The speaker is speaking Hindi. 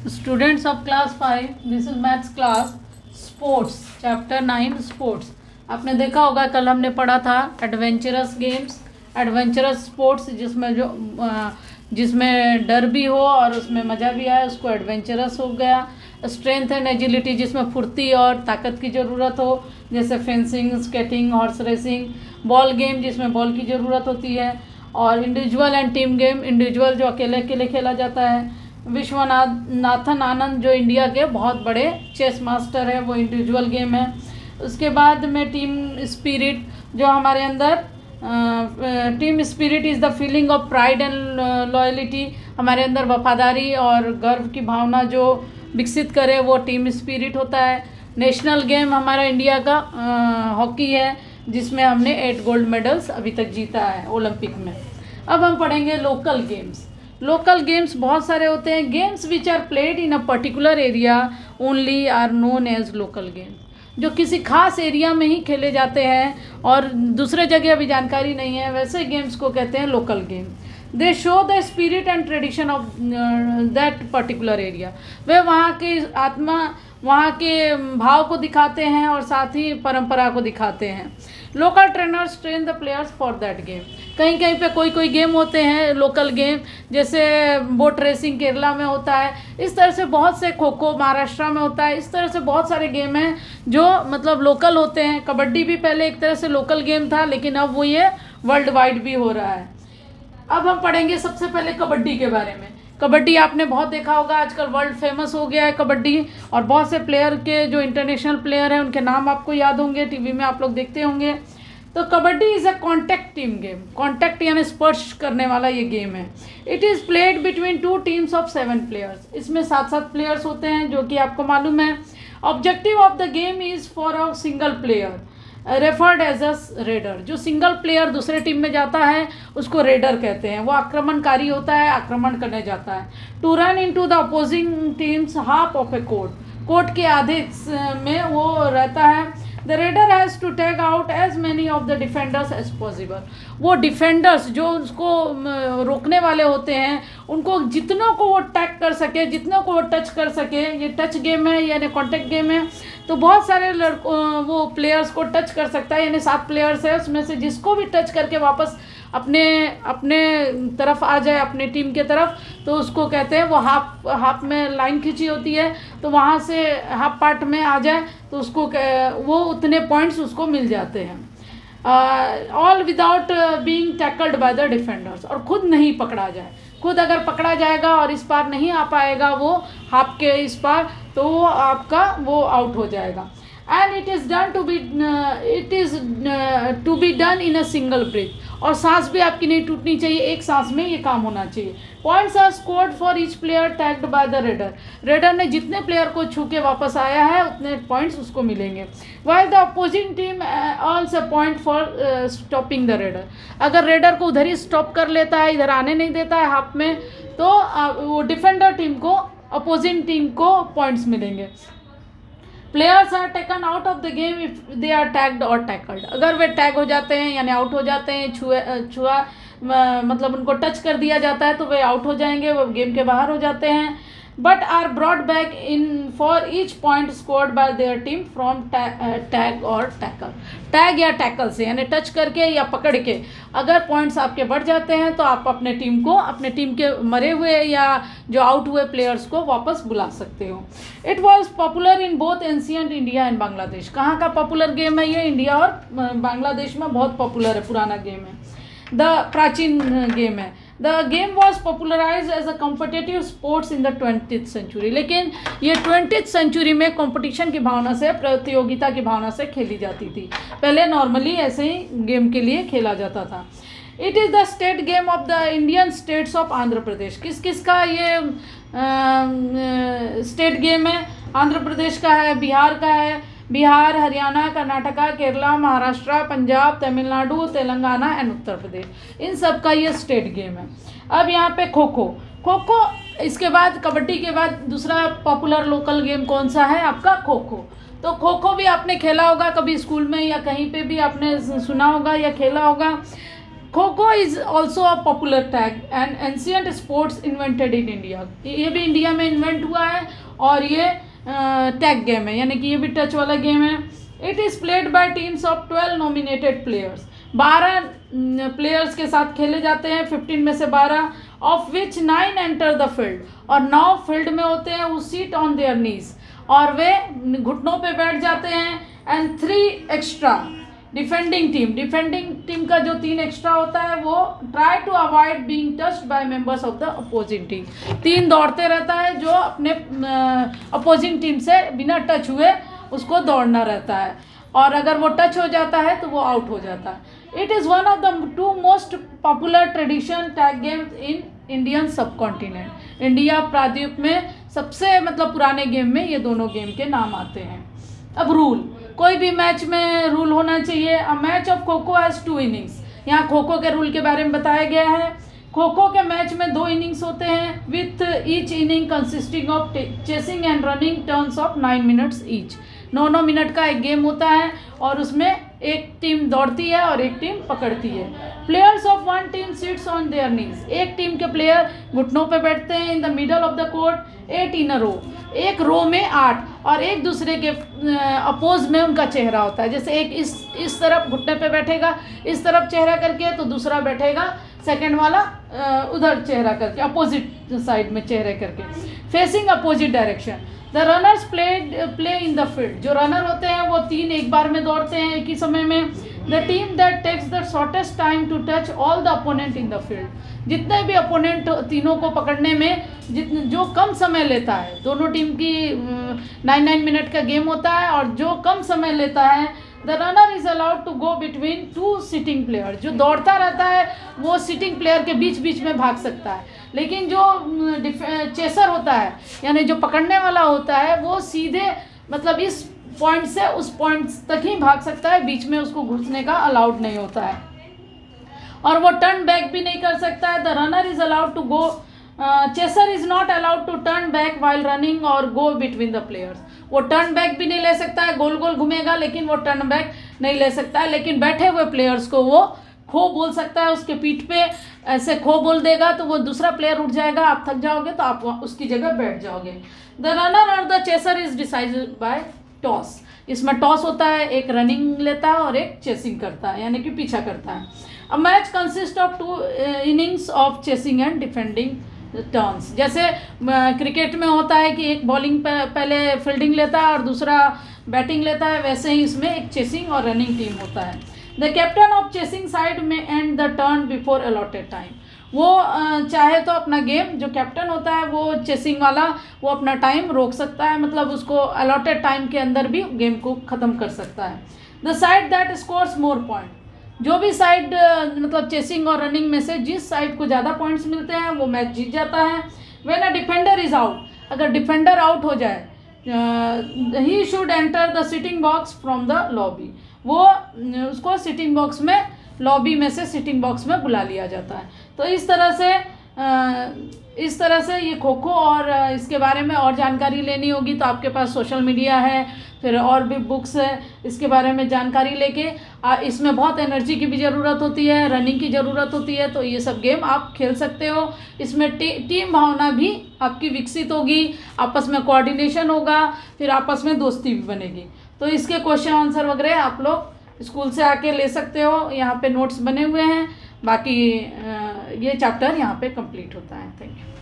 Students of class 5, this is maths class, sports, chapter 9 sports। आपने देखा होगा कल हमने पढ़ा था एडवेंचरस गेम्स, एडवेंचरस स्पोर्ट्स, जिसमें डर भी हो और उसमें मज़ा भी आए, उसको एडवेंचरस हो गया। स्ट्रेंथ एंड एजिलिटी, जिसमें फुर्ती और ताकत की ज़रूरत हो, जैसे fencing, skating, horse racing. Ball game, जिसमें बॉल की ज़रूरत होती है। और individual and team game, individual जो अकेले अकेले खेला जाता है। विश्वनाथन आनंद जो इंडिया के बहुत बड़े चेस मास्टर है, वो इंडिविजुअल गेम है। उसके बाद में टीम स्पिरिट, जो हमारे अंदर team spirit is the feeling of pride and loyalty, हमारे अंदर वफादारी और गर्व की भावना जो विकसित करे, वो टीम स्पिरिट होता है। नेशनल गेम हमारा इंडिया का हॉकी है, जिसमें हमने 8 गोल्ड मेडल्स अभी तक जीता है ओलंपिक में। अब हम पढ़ेंगे लोकल गेम्स। लोकल गेम्स बहुत सारे होते हैं। Games which are played in a particular area only are known as local game, जो किसी खास एरिया में ही खेले जाते हैं और दूसरे जगह अभी जानकारी नहीं है, वैसे गेम्स को कहते हैं local game. They show the spirit and tradition of that particular area, वे वहाँ की आत्मा, वहाँ के भाव को दिखाते हैं और साथ ही परंपरा को दिखाते हैं। Local trainers train the players for that game, कहीं कहीं पे कोई कोई गेम होते हैं लोकल गेम, जैसे बोट रेसिंग केरला में होता है, इस तरह से बहुत से, खो खो महाराष्ट्र में होता है, इस तरह से बहुत सारे गेम हैं जो मतलब लोकल होते हैं। कबड्डी भी पहले एक तरह से लोकल गेम था, लेकिन अब वो ये वर्ल्ड वाइड भी हो रहा है। अब हम पढ़ेंगे सबसे पहले कबड्डी के बारे में। कबड्डी आपने बहुत देखा होगा, आजकल वर्ल्ड फेमस हो गया है कबड्डी, और बहुत से प्लेयर के जो इंटरनेशनल प्लेयर हैं उनके नाम आपको याद होंगे, टीवी में आप लोग देखते होंगे। तो kabaddi is a contact team game, contact यानी स्पर्श करने वाला ये गेम है। It is played between 2 teams of 7 players, इसमें 7 प्लेयर्स होते हैं, जो कि आपको मालूम है। Objective of the game is for a single player referred as a raider, जो सिंगल प्लेयर दूसरे टीम में जाता है उसको रेडर कहते हैं, वो आक्रमणकारी होता है, आक्रमण करने जाता है। To run into the opposing teams half of a court के आधे में वो रहता है। The raider has to take out as many of the defenders as possible, वो डिफेंडर्स जो उसको रोकने वाले होते हैं, उनको जितनों को वो टैग कर सके, जितनों को वो टच कर सके, ये टच गेम है यानी कॉन्टेक्ट गेम है, तो बहुत सारे वो प्लेयर्स को टच कर सकता है, यानी 7 प्लेयर्स है, उसमें से जिसको भी टच करके वापस अपने तरफ आ जाए, अपने टीम के तरफ, तो उसको कहते हैं, वो हाफ में लाइन खींची होती है, तो वहाँ से हाफ पार्ट में आ जाए तो उसको वो उतने पॉइंट्स उसको मिल जाते हैं। All without being tackled by the defenders, और खुद नहीं पकड़ा जाए, खुद अगर पकड़ा जाएगा और इस पार नहीं आ पाएगा वो हाफ के इस पार, तो वो आपका वो आउट हो जाएगा। And it is to be done in a single breath, और सांस भी आपकी नहीं टूटनी चाहिए, एक सांस में ये काम होना चाहिए। Points are scored for each player tagged by the raider, raider ने जितने प्लेयर को छू के वापस आया है उतने पॉइंट्स उसको मिलेंगे। While the opposing team earns a point for stopping the raider, अगर रेडर को उधर ही स्टॉप कर लेता है, इधर आने नहीं देता है हाफ में, तो वो डिफेंडर टीम को, अपोजिंग टीम को पॉइंट्स मिलेंगे। Players are taken out of the game if they are tagged और टैकल्ड, अगर वे टैग हो जाते हैं यानी आउट हो जाते हैं, छुआ मतलब उनको टच कर दिया जाता है, तो वे आउट हो जाएंगे, वो गेम के बाहर हो जाते हैं। But are brought back in for each point scored by their team from tag और टैकल, टैग या टैकल से यानी टच करके या पकड़ के अगर पॉइंट्स आपके बढ़ जाते हैं, तो आप अपने टीम को, अपने टीम के मरे हुए या जो आउट हुए प्लेयर्स को वापस बुला सकते हो। It was popular in both ancient India and Bangladesh, कहाँ का पॉपुलर गेम है ये? इंडिया और बांग्लादेश में बहुत पॉपुलर है, पुराना गेम है, द प्राचीन गेम है। The game was popularize as a competitive sports in the 20th century, लेकिन ये 20th सेंचुरी में कंपटीशन की भावना से, प्रतियोगिता की भावना से खेली जाती थी, पहले नॉर्मली ऐसे ही गेम के लिए खेला जाता था। It is the state game of the Indian states of Andhra Pradesh, किस किस का ये स्टेट गेम है? आंध्र प्रदेश का है, बिहार का है, बिहार, हरियाणा, कर्नाटका, केरला, महाराष्ट्र, पंजाब, तमिलनाडु, तेलंगाना एंड उत्तर प्रदेश, इन सब का ये स्टेट गेम है। अब यहाँ पे खो खो, इसके बाद कबड्डी के बाद दूसरा पॉपुलर लोकल गेम कौन सा है आपका? खो खो। तो खो खो भी आपने खेला होगा कभी स्कूल में या कहीं पे भी आपने सुना होगा या खेला होगा। Kho kho is also a popular tag and ancient sports invented in India. ये भी इंडिया में इन्वेंट हुआ है और ये टैग गेम है, यानी कि ये भी टच वाला गेम है। It is played by teams of 12 nominated players. 12 players के साथ खेले जाते हैं, 15 में से 12, of which 9 enter the field, और 9 फील्ड में होते हैं, वो सीट ऑन देयर नीज, और वे घुटनों पे बैठ जाते हैं। एंड 3 एक्स्ट्रा डिफेंडिंग टीम का जो 3 एक्स्ट्रा होता है वो try to avoid being touched by members of the opposing team. 3 दौड़ते रहता है जो अपने अपोजिंग टीम से बिना टच हुए उसको दौड़ना रहता है, और अगर वो टच हो जाता है तो वो आउट हो जाता है। It is one of the 2 most popular tradition tag games in Indian सब कॉन्टिनेंट। इंडिया प्राद्वीप में सबसे मतलब पुराने गेम में ये दोनों गेम के नाम आते हैं। अब रूल, कोई भी मैच में रूल होना चाहिए। A match of kho kho has 2 innings. यहाँ खो खो के रूल के बारे में बताया गया है। खो खो के मैच में 2 इनिंग्स होते हैं, with each inning consisting of chasing and running turns of 9 minutes each. 9 minute का एक गेम होता है और उसमें एक टीम दौड़ती है और एक टीम पकड़ती है। Players of one team sits on their नीज। एक टीम के प्लेयर घुटनों पे बैठते हैं in the middle of the court 8 इन अ रो। एक रो में 8, और एक दूसरे के अपोज में उनका चेहरा होता है। जैसे एक इस तरफ घुटने पे बैठेगा इस तरफ चेहरा करके, तो दूसरा बैठेगा सेकंड वाला उधर चेहरा करके, अपोजिट साइड में चेहरे करके, facing opposite direction. The runners play in the field. जो रनर होते हैं वो 3 एक बार में दौड़ते हैं एक ही समय में। The team that takes the shortest time to touch all the opponent in the field. जितने भी अपोनेंट तीनों को पकड़ने में जो कम समय लेता है, दोनों टीम की 9 मिनट का गेम होता है, और जो कम समय लेता है, the runner is allowed to go between 2 sitting player. जो दौड़ता रहता है वो सिटिंग प्लेयर के बीच बीच में भाग सकता है, लेकिन जो चेसर होता है यानी जो पकड़ने वाला होता है वो सीधे मतलब इस पॉइंट से उस पॉइंट तक ही भाग सकता है, बीच में उसको घुसने का अलाउड नहीं होता है, और वो टर्न बैक भी नहीं कर सकता है। The runner is allowed to go, chaser is not allowed to turn back while running और गो बिटवीन द प्लेयर्स। वो टर्न बैक भी नहीं ले सकता है, गोल गोल घूमेगा लेकिन वो टर्न बैक नहीं ले सकता है, लेकिन बैठे हुए प्लेयर्स को वो खो बोल सकता है। उसके पीठ पे ऐसे खो बोल देगा तो वो दूसरा प्लेयर उठ जाएगा, आप थक जाओगे तो आप उसकी जगह बैठ जाओगे। द रनर और the chaser is decided by toss. इसमें टॉस होता है, एक रनिंग लेता है और एक चेसिंग करता है, यानी कि पीछा करता है। A match consist of 2 innings of chasing and defending turns. जैसे क्रिकेट में होता है कि एक बॉलिंग पहले फील्डिंग लेता है और दूसरा बैटिंग लेता है, वैसे ही इसमें एक चेसिंग और रनिंग टीम होता है। The captain of chasing side में and the turn before allotted time. वो चाहे तो अपना गेम, जो कैप्टन होता है वो चेसिंग वाला, वो अपना टाइम रोक सकता है, मतलब उसको अलॉटेड टाइम के अंदर भी गेम को ख़त्म कर सकता है। The side that scores more point. जो भी साइड मतलब चेसिंग और रनिंग में से जिस साइड को ज़्यादा पॉइंट्स मिलते हैं वो मैच जीत जाता है। When a defender is out, अगर डिफेंडर आउट हो जाए, he should enter the sitting box from the lobby. वो उसको सिटिंग बॉक्स में, लॉबी में से सिटिंग बॉक्स में बुला लिया जाता है। तो इस तरह से ये खो खो, और इसके बारे में और जानकारी लेनी होगी तो आपके पास सोशल मीडिया है, फिर और भी बुक्स है, इसके बारे में जानकारी लेके इसमें बहुत एनर्जी की भी ज़रूरत होती है, रनिंग की ज़रूरत होती है, तो ये सब गेम आप खेल सकते हो। इसमें टीम भावना भी आपकी विकसित होगी, आपस में कोऑर्डिनेशन होगा, फिर आपस में दोस्ती भी बनेगी। तो इसके क्वेश्चन आंसर वगैरह आप लोग स्कूल से आके ले सकते हो, यहाँ पे नोट्स बने हुए हैं। बाकी ये चैप्टर यहाँ पे कंप्लीट होता है। Thank you.